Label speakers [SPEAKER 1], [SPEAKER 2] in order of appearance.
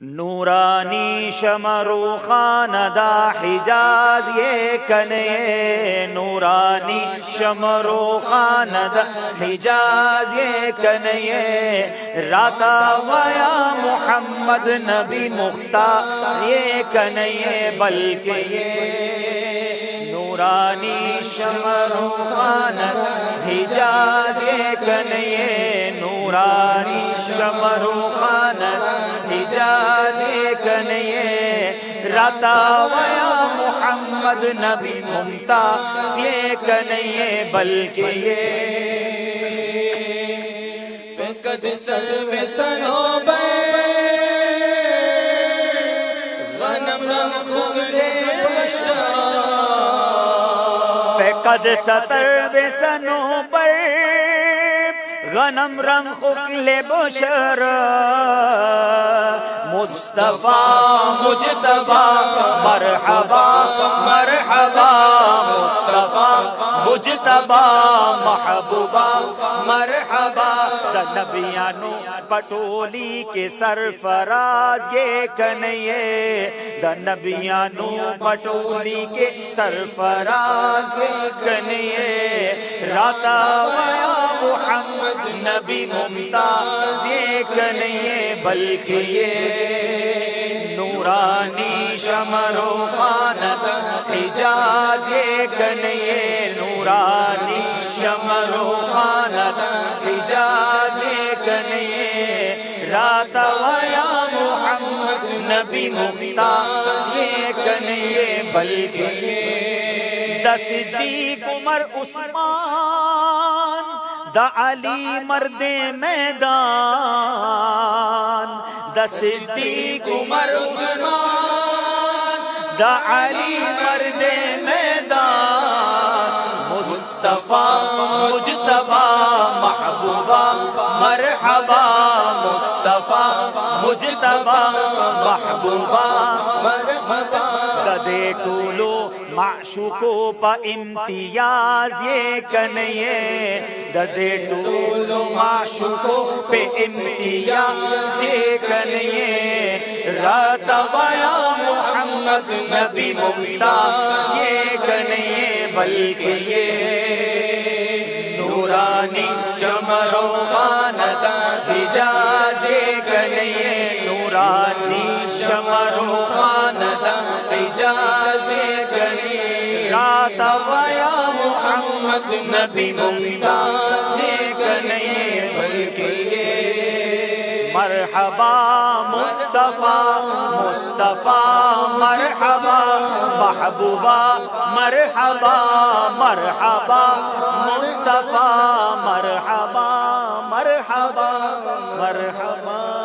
[SPEAKER 1] نورانی شمرو خاندہ حجاز یہ کنے، نورانی شمرو خاندہ حجاز یہ کنے، راتا ویا محمد نبی مختار یہ کنے، بلکہ یہ نورانی شمرو خاندہ حجاز یہ کنے، نورانی شمرو خاندہ حجاز کنے، راتا ویا محمد نبی ممتاز یہ کنے، بلکہ یہ
[SPEAKER 2] قد سلو صنوبر غنم رنگ بشر،
[SPEAKER 1] قد ستر بسنوبر غنم رنگ خکل بشر، مصطفیٰ مجتبیٰ مرحبا مرحبا، مصطفیٰ مجتبیٰ محبوبہ مرحبا، نبیانو پٹولی کے سرفراز یہ کنے، دا نبیانو پٹولی کے سرفراز یہ کنے، راتا ویا محمد نبی ممتاز یہ کنے، بلکہ یہ نورانی شمرو خاندہ حجاز یہ کنے، نورانی شمرو خاندہ حجاز یہ کنے، راتا ویا محمد نبی ممتاز یہ کنے، بلکہ یہ دا صدیق عمر عثمان دا علی مرد میدان، دا صدیق عمر عثمان دا علی مرد میدان، مصطفیٰ مجتبیٰ محبوبہ مرحبا، مصطفیٰ مجتبیٰ محبوبہ مرحبا، کدے طولو معشوقوں پا امتیاز یہ کنے، ددے طولو معشوقوں پہ امتیاز یہ کنے، راتا ویا محمد نبی ممتاز یہ کنے، بلکہ یہ نورانی شمرو خاندہ حجاز یہ کنے، نورانی شمرو خاندہ حجاز یہ کنے، راتا ویا محمد نبی ممتاز یہ کنے، بلکہ یہ مرحبا مصطفیٰ مصطفیٰ مرحبا محبوبہ مرحبا مرحبا مصطفیٰ مرحبا مرحبا مرحبا۔